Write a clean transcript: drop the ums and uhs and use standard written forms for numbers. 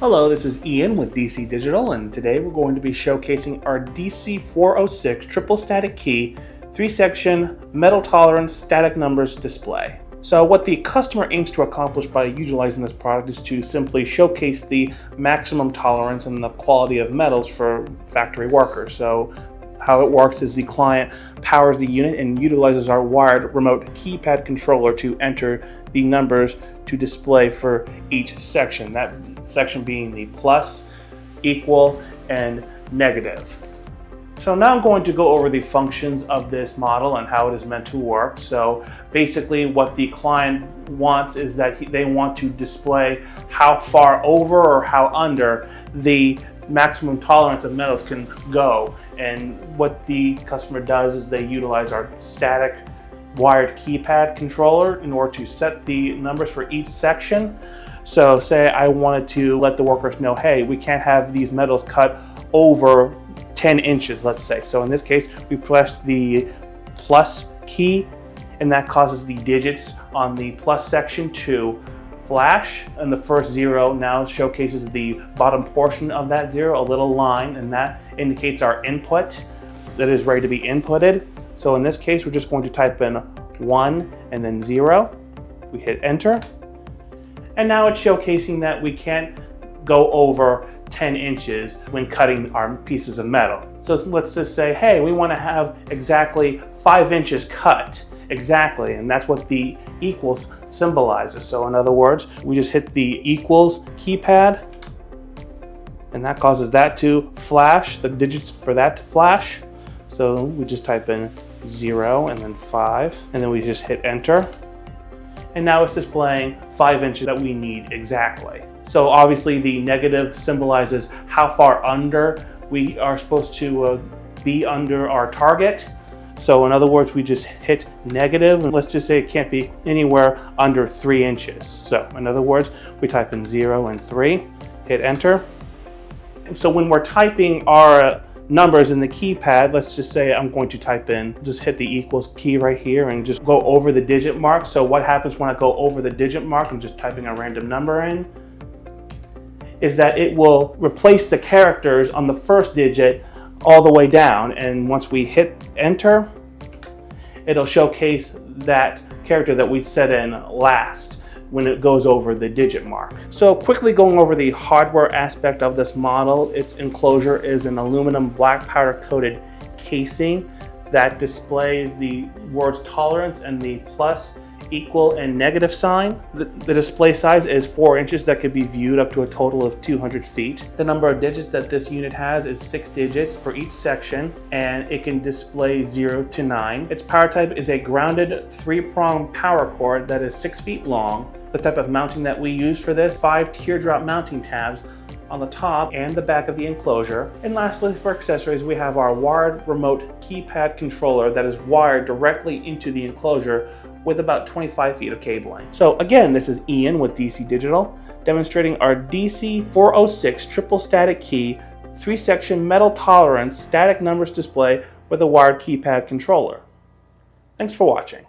Hello, this is Ian with DC Digital, and today we're going to be showcasing our DC-406 Triple-Static-Key 3-section metal tolerance static numbers display. So what the customer aims to accomplish by utilizing this product is to simply showcase the maximum tolerance and the quality of metals for factory workers. So how it works is the client powers the unit and utilizes our wired remote keypad controller to enter the numbers to display for each section. That section being the plus, equal, and negative. So now I'm going to go over the functions of this model and how it is meant to work. So basically what the client wants is that they want to display how far over or how under the maximum tolerance of metals can go. And what the customer does is they utilize our static wired keypad controller in order to set the numbers for each section. So say I wanted to let the workers know, hey, we can't have these metals cut over 10 inches, let's say. So in this case, we press the plus key, and that causes the digits on the plus section to flash, and the first zero now showcases the bottom portion of that zero, a little line, and that indicates our input that is ready to be inputted. So in this case, we're just going to type in 1 and then 0. We hit enter, and now it's showcasing that we can't go over 10 inches when cutting our pieces of metal. So let's just say, hey, we want to have exactly 5 inches cut. Exactly, and that's what the equals symbolizes. So in other words, we just hit the equals keypad, and that causes that to flash, the digits for that to flash. So we just type in 0 and then 5, and then we just hit enter. And now it's displaying 5 inches that we need exactly. So obviously the negative symbolizes how far under we are supposed to be under our target. So in other words, we just hit negative, and let's just say it can't be anywhere under 3 inches. So in other words, we type in 0 and 3, hit enter. And so when we're typing our numbers in the keypad, let's just say I'm going to type in, just hit the equals key right here and just go over the digit mark. So what happens when I go over the digit mark, I'm just typing a random number in, is that it will replace the characters on the first digit all the way down, and once we hit enter, it'll showcase that character that we set in last when it goes over the digit mark. So quickly going over the hardware aspect of this model, its enclosure is an aluminum black powder coated casing that displays the words tolerance and the plus, equal, and negative sign. The display size is 4 inches that could be viewed up to a total of 200 feet. The number of digits that this unit has is 6 digits for each section, and it can display 0 to 9. Its power type is a grounded 3-prong power cord that is 6 feet long. The type of mounting that we use for this, 5 teardrop mounting tabs on the top and the back of the enclosure. And lastly, for accessories, we have our wired remote keypad controller that is wired directly into the enclosure with about 25 feet of cabling. So again, this is Ian with DC Digital, demonstrating our DC-406 Triple-Static-Key 3-section metal tolerance static numbers display with a wired keypad controller. Thanks for watching.